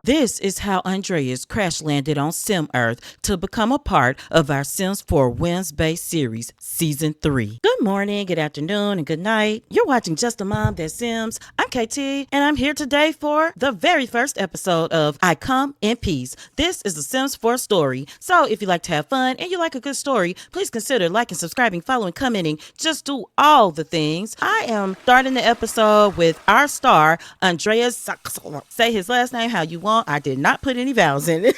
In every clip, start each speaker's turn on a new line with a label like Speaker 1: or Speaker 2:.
Speaker 1: This is how Andrias crash landed on Sim Earth to become a part of our Sims 4 Wednesday series, Season 3. Good morning, good afternoon, and good night. You're watching Just a Mom That Sims. I'm KT, and I'm here today for the very first episode of I Come in Peace. This is the Sims 4 story, so if you like to have fun and you like a good story, please consider liking, subscribing, following, commenting. Just do all the things. I am starting the episode with our star, Andrias. Say his last name how you want. I did not put any vowels in it.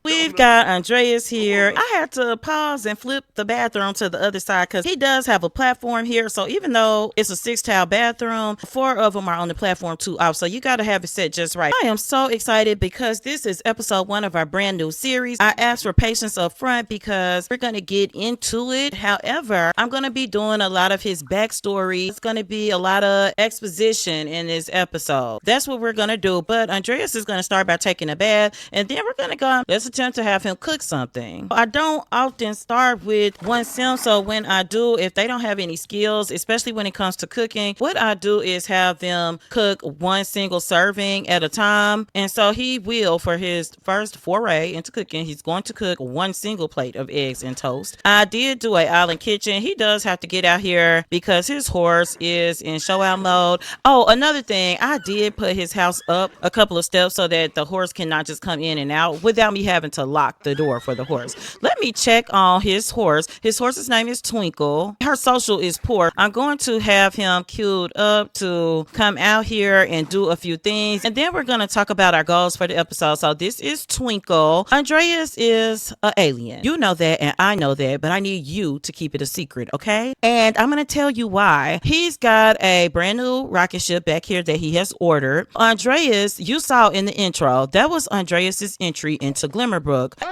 Speaker 1: We've got Andrias here. I had to pause and flip the bathroom to the other side because he does have a platform here. So even though it's a 6-tile bathroom, 4 of them are on the platform, 2 off. So you got to have it set just right. I am so excited because this is episode 1 of our brand new series. I asked for patience up front because we're going to get into it. However, I'm going to be doing a lot of his backstory. It's going to be a lot of exposition in this episode. That's what we're going to do. But Andrias is going to start by taking a bath, and then we're going to go. Let's attempt to have him cook something. I don't often start with one sim, so when I do, if they don't have any skills, especially when it comes to cooking, what I do is have them cook one single serving at a time. And so he will, for his first foray into cooking, he's going to cook one single plate of eggs and toast. I did do an island kitchen. He does have to get out here because his horse is in show out mode. Oh, another thing, I did put his house up a couple of steps so that the horse cannot just come in and out without me having to lock the door for the horse. Let me check on his horse. His horse's name is Twinkle. Her social is poor. I'm going to have him queued up to come out here and do a few things, and then we're going to talk about our goals for the episode. So this is Twinkle. Andrias is an alien. You know that, and I know that, but I need you to keep it a secret, okay? And I'm going to tell you why. He's got a brand new rocket ship back here that he has ordered. Andrias, you saw in the intro, that was Andrias's entry into Glimmerbrook.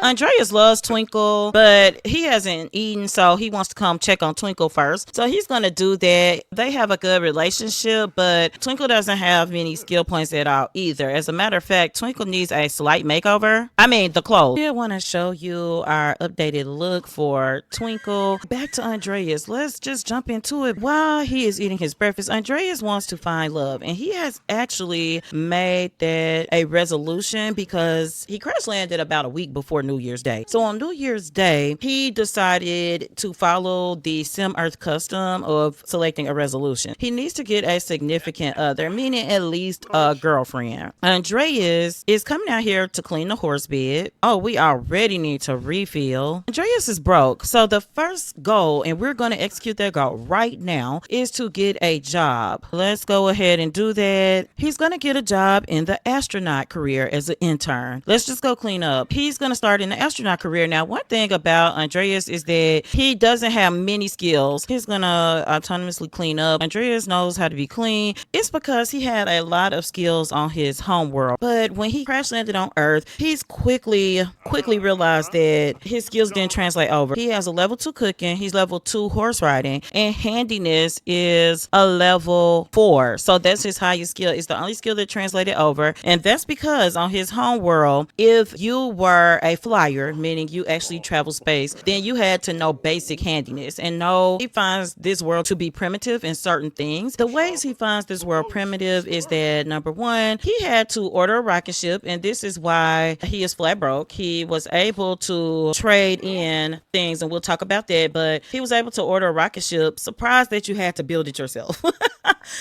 Speaker 1: Andrias loves Twinkle, but he hasn't eaten, so he wants to come check on Twinkle first. So he's going to do that. They have a good relationship, but Twinkle doesn't have many skill points at all either. As a matter of fact, Twinkle needs a slight makeover. I mean, the clothes. I want to show you our updated look for Twinkle. Back to Andrias. Let's just jump into it. While he is eating his breakfast, Andrias wants to find love, and he has actually made that a resolution because he crash landed about a week before New Year's Day. So on New Year's Day, he decided to follow the Sim Earth custom of selecting a resolution. He needs to get a significant other, meaning at least a girlfriend. Andrias is coming out here to clean the horse bed. Oh, we already need to refill. Andrias is broke. So the first goal, and we're going to execute that goal right now, is to get a job. Let's go ahead and do that. He's going to get a job in the astronaut career as an intern. Let's just go clean up. He's going to start in the astronaut career. Now, one thing about Andrias is that he doesn't have many skills. He's going to autonomously clean up. Andrias knows how to be clean. It's because he had a lot of skills on his home world. But when he crash landed on Earth, he's quickly realized that his skills didn't translate over. He has a level 2 cooking. He's level 2 horse riding. And handiness is a level 4. So that's his highest skill. It's the only skill that translated over. And that's because on his home world, if you were a flyer, meaning you actually travel space, then you had to know basic handiness. And no, he finds this world to be primitive in certain things. The ways he finds this world primitive is that, number one, he had to order a rocket ship, and this is why he is flat broke. He was able to trade in things, and we'll talk about that, but he was able to order a rocket ship. Surprised that you had to build it yourself.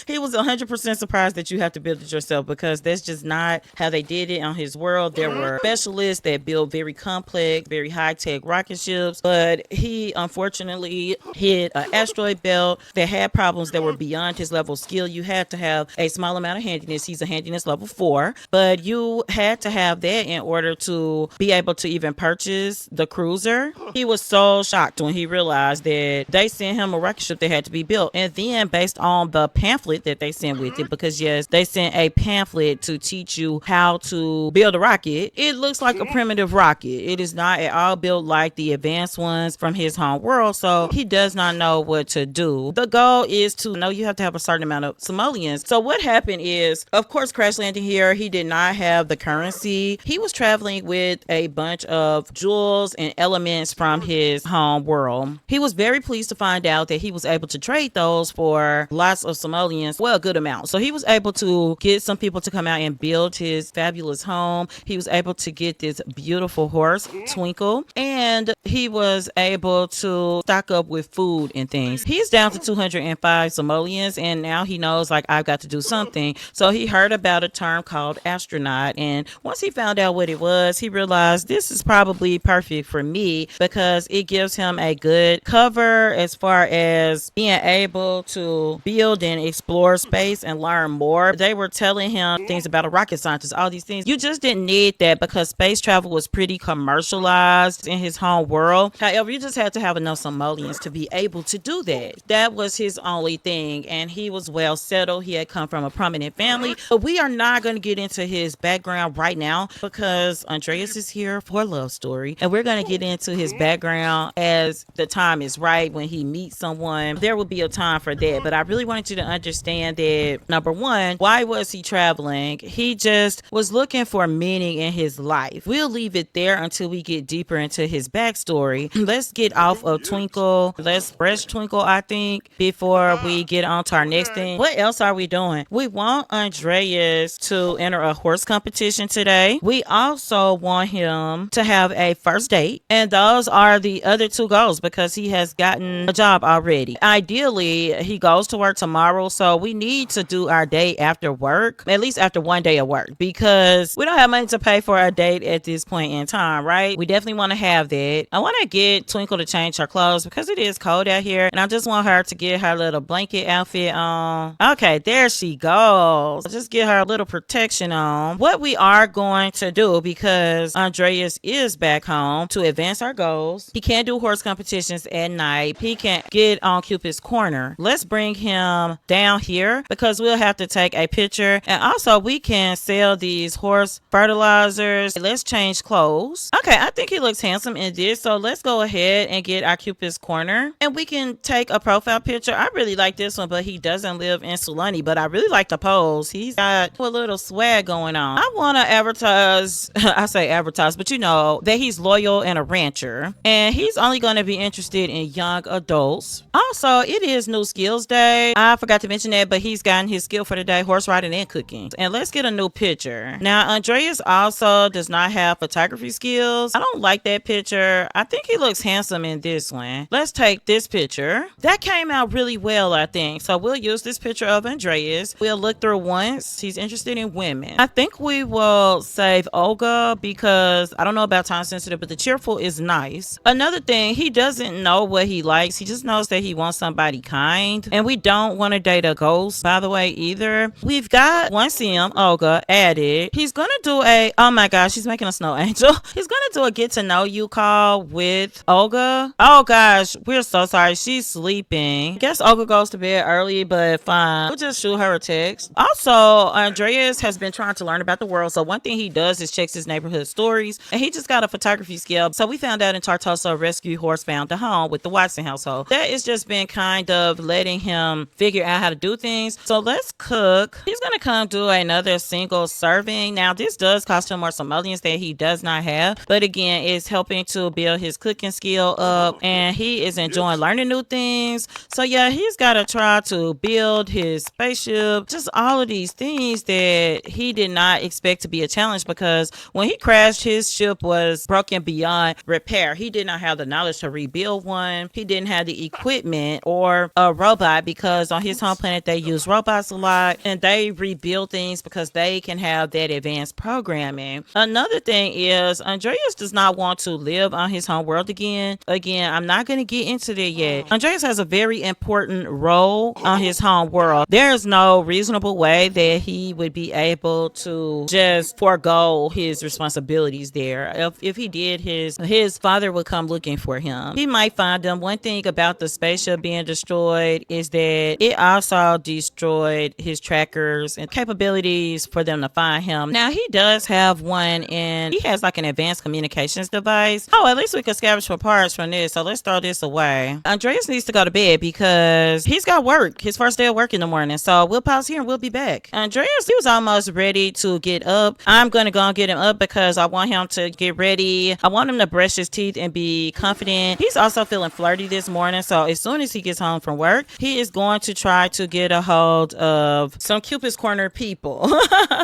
Speaker 1: He was 100% surprised that you have to build it yourself because that's just not how they did it on his world. There were specialists that built very complex, very high-tech rocket ships, but he unfortunately hit an asteroid belt that had problems that were beyond his level of skill. You had to have a small amount of handiness. He's a handiness level 4, but you had to have that in order to be able to even purchase the cruiser. He was so shocked when he realized that they sent him a rocket ship that had to be built. And then based on the pamphlet that they sent with it, because yes, they sent a pamphlet to teach you how to build a rocket, it looks like a primitive rocket. It is not at all built like the advanced ones from his home world, so he does not know what to do. The goal is to know you have to have a certain amount of simoleons. So what happened is, of course, crash landing here, he did not have the currency. He was traveling with a bunch of jewels and elements from his home world. He was very pleased to find out that he was able to trade those for lots of simoleons simoleons, well, a good amount. So he was able to get some people to come out and build his fabulous home. He was able to get this beautiful horse, Twinkle, and he was able to stock up with food and things. He's down to 205 simoleons, and now he knows, like, I've got to do something. So he heard about a term called astronaut, and once he found out what it was, he realized this is probably perfect for me because it gives him a good cover as far as being able to build and explore space and learn more. They were telling him things about a rocket scientist, all these things. You just didn't need that because space travel was pretty commercialized in his home world. However, you just had to have enough simoleons to be able to do that. That was his only thing, and he was well settled. He had come from a prominent family, but we are not going to get into his background right now because Andrias is here for a love story, and we're going to get into his background as the time is right. When he meets someone, there will be a time for that, but I really wanted you to understand that, number one, why was he traveling? He just was looking for meaning in his life. We'll leave it there until we get deeper into his backstory. Let's get off of Twinkle. Let's brush Twinkle, I think, before we get on to our next thing. What else are we doing? We want Andrias to enter a horse competition today. We also want him to have a first date, and those are the other two goals because he has gotten a job already. Ideally, he goes to work tomorrow, so we need to do our date after work, at least after one day of work, because we don't have money to pay for a date at this point in time, right? We definitely want to have that. I want to get Twinkle to change her clothes because it is cold out here, and I just want her to get her little blanket outfit on. Okay, there she goes. Just get her a little protection on. What we are going to do, because Andrias is back home to advance our goals, he can't do horse competitions at night. He can't get on Cupid's corner. Let's bring him down here because we'll have to take a picture, and also we can sell these horse fertilizers. Let's change clothes. Okay, I think he looks handsome in this, so let's go ahead and get our Cupid's corner, and we can take a profile picture. I really like this one, but he doesn't live in Sulani, but I really like the pose. He's got a little swag going on. I want to advertise, I say advertise, but you know that he's loyal and a rancher, and he's only going to be interested in young adults. Also, it is New Skills Day. I forgot to mention that, but he's gotten his skill for the day, horse riding and cooking. And let's get a new picture. Now, Andrias also does not have photography skills. I don't like that picture. I think he looks handsome in this one. Let's take this picture. That came out really well, I think. So we'll use this picture of Andrias. We'll look through once. He's interested in women. I think we will save Olga because I don't know about time sensitive, but the cheerful is nice. Another thing, he doesn't know what he likes. He just knows that he wants somebody kind. And we don't want to date a ghost, by the way, either. We've got one sim, Olga, added. He's gonna do a, oh my gosh, he's making a snow angel. He's gonna do a get to know you call with Olga. Oh gosh, we're so sorry. She's sleeping. I guess Olga goes to bed early, but fine. We'll just shoot her a text. Also, Andrias has been trying to learn about the world. So one thing he does is checks his neighborhood stories, and he just got a photography skill. So we found out in Tartosa, a rescue horse found a home with the Watson household. That has just been kind of letting him figure out how to do things. So let's cook. He's gonna come do another single serving. Now this does cost him more simoleons that he does not have, but again, it's helping to build his cooking skill up, and he is enjoying learning new things. So yeah, he's got to try to build his spaceship, just all of these things that he did not expect to be a challenge, because when he crashed, his ship was broken beyond repair. He did not have the knowledge to rebuild one. He didn't have the equipment or a robot, because on his home planet they use robots a lot, and they rebuild things because they can have that advanced programming. Another thing is Andrias does not want to live on his home world again. I'm not going to get into that yet. Andrias has a very important role on his home world. There is no reasonable way that he would be able to just forego his responsibilities there. If he did, his father would come looking for him. He might find them. One thing about the spaceship being destroyed is that it also destroyed his trackers and capabilities for them to find him. Now he does have one, and he has like an advanced communications device. Oh, at least least we could scavenge for parts from this. So let's throw this away. Andrias needs to go to bed because he's got work. His first day of work in the morning. So we'll pause here and we'll be back. Andrias, he was almost ready to get up. I'm going to go and get him up because I want him to get ready. I want him to brush his teeth and be confident. He's also feeling flirty this morning. So as soon as he gets home from work, he is going to try to get a hold of some Cupid's Corner people.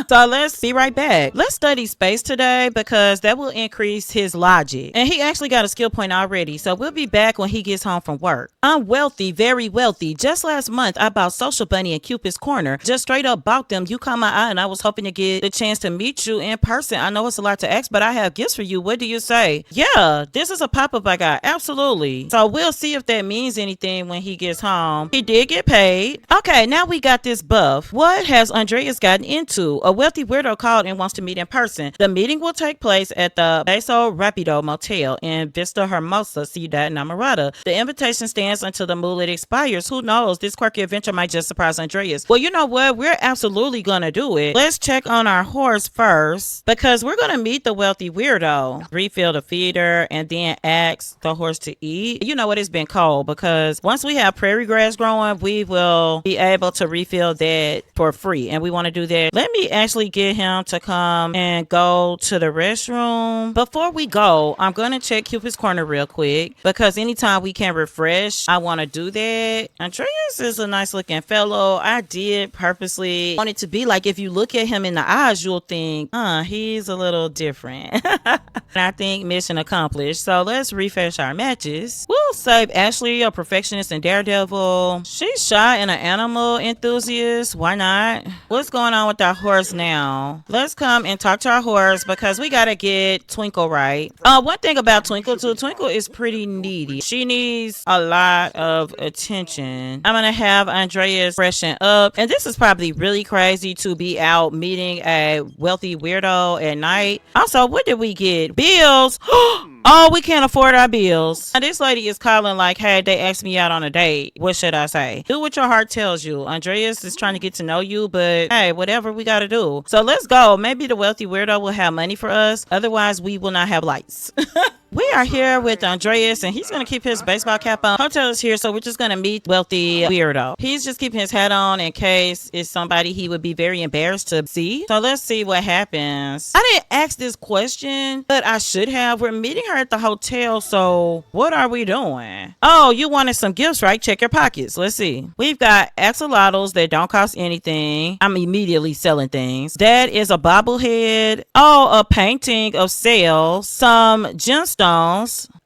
Speaker 1: So let's be right back. Let's study space today because that will increase his logic. And he actually got a skill point already. So we'll be back when he gets home from work. I'm wealthy, very wealthy. Just last month, I bought Social Bunny and Cupid's Corner. Just straight up bought them. You caught my eye and I was hoping to get the chance to meet you in person. I know it's a lot to ask, but I have gifts for you. What do you say? Yeah, this is a pop-up I got. Absolutely. So we'll see if that means anything when he gets home. He did get paid. Okay, now we got this buff. What has Andrias gotten into? A wealthy weirdo called and wants to meet in person. The meeting will take place at the Beso Rapido Motel in Vista Hermosa, Ciudad Namorada. The invitation stands until the mood expires. Who knows? This quirky adventure might just surprise Andrias. Well, you know what? We're absolutely gonna do it. Let's check on our horse first because we're gonna meet the wealthy weirdo. Refill the feeder and then ask the horse to eat. You know what? It's been cold because once we have prairie grass growing, we will be able to refill that for free. And we want to do that. Let me actually get him to come and go to the restroom. Before we go, I'm going to check Cupid's Corner real quick because anytime we can refresh, I want to do that. Andrias is a nice looking fellow. I did purposely want it to be like if you look at him in the eyes, you'll think, he's a little different. And I think mission accomplished. So let's refresh our matches. We'll save Ashley, a perfectionist and daredevil. She's shy and an animal enthusiast. Why not? What's going on with our horse now? Let's come and talk to our horse because we gotta get Twinkle right. One thing about Twinkle too, Twinkle is pretty needy. She needs a lot of attention. I'm gonna have Andrias freshen up, and this is probably really crazy to be out meeting a wealthy weirdo at night. Also, what did we get? Bills. Oh, we can't afford our bills. Now, this lady is calling like, hey, they asked me out on a date. What should I say? Do what your heart tells you. Andrias is trying to get to know you, but hey, whatever we got to do. So let's go. Maybe the wealthy weirdo will have money for us. Otherwise, we will not have lights. We are here with Andrias, and he's going to keep his baseball cap on. Hotel is here, so we're just going to meet wealthy weirdo. He's just keeping his hat on in case it's somebody he would be very embarrassed to see. So let's see what happens. I didn't ask this question, but I should have. We're meeting her at the hotel, so what are we doing? Oh, you wanted some gifts, right? Check your pockets. Let's see. We've got axolotls that don't cost anything. I'm immediately selling things. That is a bobblehead. Oh, a painting of sails. Some gemstones.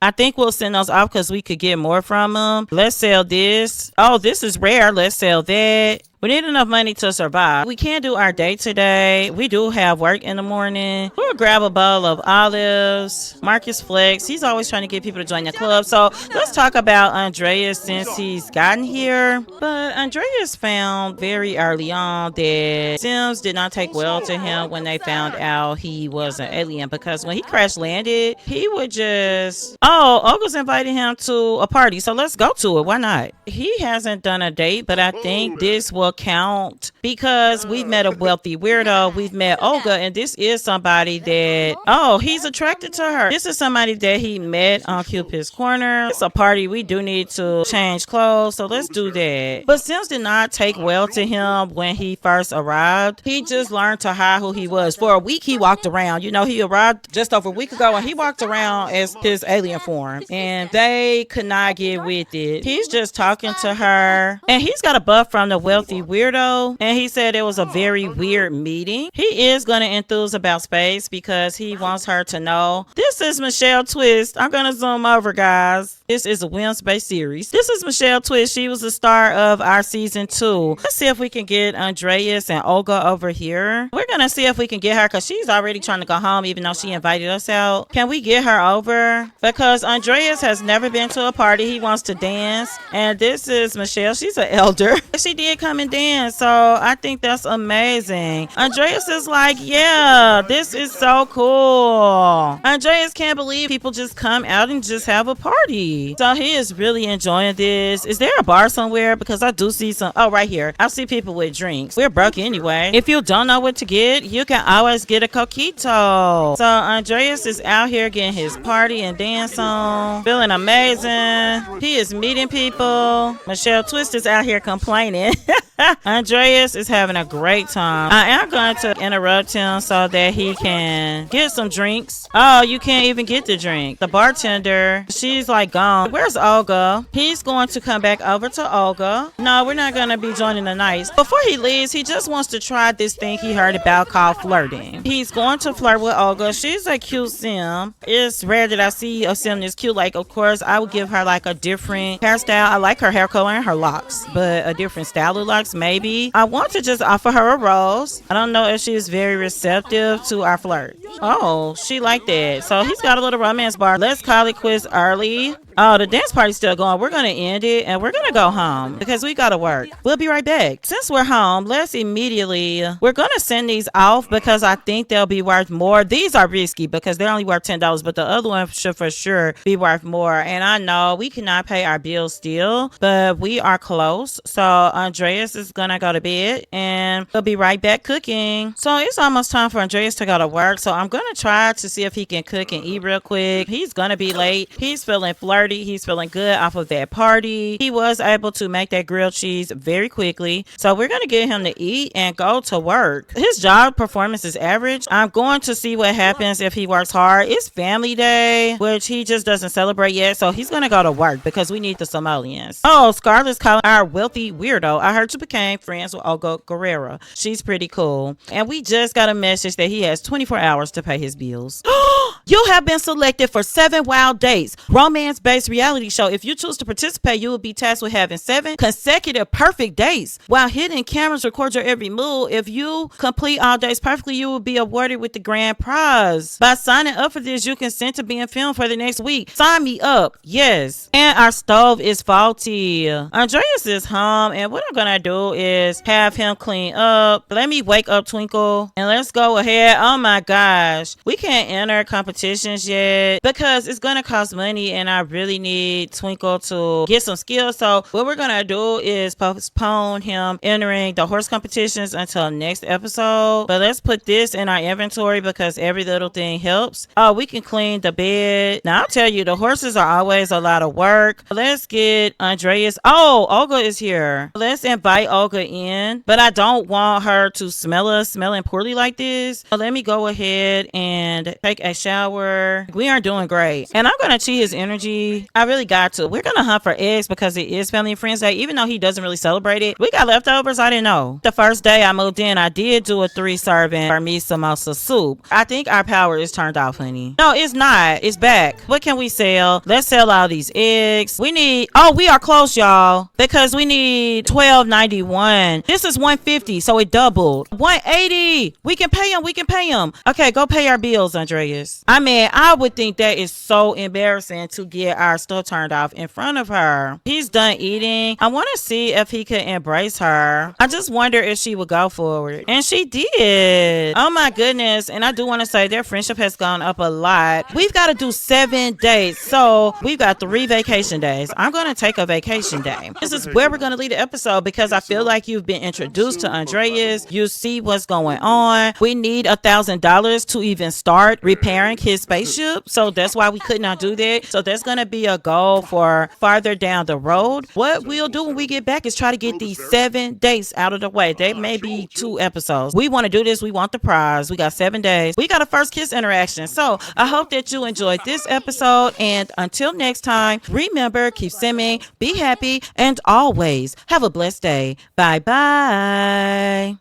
Speaker 1: I think we'll send those off because we could get more from them. Let's sell this. Oh, this is rare. Let's sell that. We need enough money to survive. We can't do our date today. We do have work in the morning. We'll grab a bowl of olives. Marcus Flex, he's always trying to get people to join the club. So let's talk about Andrias since he's gotten here. But Andrias found very early on that Sims did not take well to him when they found out he was an alien. Because when he crash landed, he would just... Oh, Olga's invited him to a party. So let's go to it. Why not? He hasn't done a date, but I think this will count because we've met a wealthy weirdo. We've met Olga, and this is somebody that, oh, he's attracted to her. This is somebody that he met on Cupid's Corner. It's a party. We do need to change clothes, so let's do that. But Sims did not take well to him when he first arrived. He just learned to hide who he was. For a week, he walked around. You know, he arrived just over a week ago, and he walked around as his alien form, and they could not get with it. He's just talking to her, and he's got a buff from the wealthy weirdo, and he said it was a very weird meeting. He is going to enthuse about space because he wants her to know. This is Michelle Twist. I'm going to zoom over, guys. This is a whims-based series. This is Michelle Twist. She was the star of our season 2. Let's see if we can get Andrias and Olga over here. We're going to see if we can get her because she's already trying to go home even though she invited us out. Can we get her over? Because Andrias has never been to a party. He wants to dance. And this is Michelle. She's an elder. She did come and dance. So I think that's amazing. Andrias is like, yeah, this is so cool. Andrias can't believe people just come out and just have a party. happy. So he is really enjoying this. Is there a bar somewhere? Because I do see some. Oh, right here. I see people with drinks. We're broke anyway. If you don't know what to get, you can always get a coquito. So Andrias is out here getting his party and dance on, feeling amazing. He is meeting people. Michelle Twist is out here complaining. Andrias is having a great time. I am going to interrupt him so that he can get some drinks. Oh, you can't even get the drink. The bartender, she's like gone. Where's Olga? He's going to come back over to Olga. No, we're not going to be joining the night. Before he leaves, he just wants to try this thing he heard about called flirting. He's going to flirt with Olga. She's a cute sim. It's rare that I see a sim that's cute. Like, of course, I would give her like a different hairstyle. I like her hair color and her locks, but a different style of locks, maybe. I want to just offer her a rose. I don't know if she's very receptive to our flirt. Oh, she like that. So he's got a little romance bar. Let's call it quits early. Oh, the dance party's still going. We're going to end it and we're going to go home because we got to work. We'll be right back. Since we're home, let's immediately, we're going to send these off because I think they'll be worth more. These are risky because they're only worth $10, but the other one should for sure be worth more. And I know we cannot pay our bills still, but we are close. So Andrias is going to go to bed and we'll be right back cooking. So it's almost time for Andrias to go to work. So I'm going to try to see if he can cook and eat real quick. He's going to be late. He's feeling flirty. He's feeling good off of that party. He was able to make that grilled cheese very quickly. So we're going to get him to eat and go to work. His job performance is average. I'm going to see what happens if he works hard. It's family day, which he just doesn't celebrate yet. So he's going to go to work because we need the simoleons. Oh, Scarlett's calling our wealthy weirdo. I heard you became friends with Olga Guerrera. She's pretty cool. And we just got a message that he has 24 hours to pay his bills. You have been selected for 7 Wild Dates, romance-based reality show. If you choose to participate, you will be tasked with having 7 consecutive perfect dates while hidden cameras record your every move. If you complete all dates perfectly, you will be awarded with the grand prize. By signing up for this, you consent to being filmed for the next week. Sign me up. Yes. And our stove is faulty. Andrias is home, and what I'm gonna do is have him clean up. Let me wake up Twinkle, and let's go ahead. Oh my gosh. We can't enter competitions yet because it's gonna cost money, and I really need Twinkle to get some skills. So what we're gonna do is postpone him entering the horse competitions until next episode. But let's put this in our inventory because every little thing helps. Oh, we can clean the bed. Now I'll tell you, the horses are always a lot of work. Let's get Andrias. Oh, Olga is here. Let's invite Olga in, but I don't want her to smell us smelling poorly like this. So let me go ahead and take a shower. We are doing great, and I'm gonna cheat his energy. I really got to. We're gonna hunt for eggs because it is Family and Friends Day, even though he doesn't really celebrate it. We got leftovers. I didn't know. The first day I moved in, I did do a 3-serving Burmese samosa soup. I think our power is turned off, honey. No, it's not. It's back. What can we sell? Let's sell all these eggs. We need, oh, we are close, y'all, because we need $12.91. This is $150, so it doubled. $180. We can pay him. We can pay him. Okay, go pay our bills, Andrias. I mean, I would think that is so embarrassing to get our stuff turned off in front of her. He's done eating. I want to see if he could embrace her. I just wonder if she would go forward. And she did. Oh my goodness. And I do want to say their friendship has gone up a lot. We've got to do 7 days. So we've got 3 vacation days. I'm going to take a vacation day. This is where we're going to leave the episode because I feel like you've been introduced to Andrias. You see what's going on. We need $1,000 to even start repairing his spaceship. So that's why we could not do that. So that's going to be a goal for farther down the road. What we'll do when we get back is try to get these 7 dates out of the way. They may be 2 episodes. We want to do this. We want the prize. We got 7 days. We got a first kiss interaction. So I hope that you enjoyed this episode. And until next time, remember, keep simming, be happy, and always have a blessed day. Bye bye.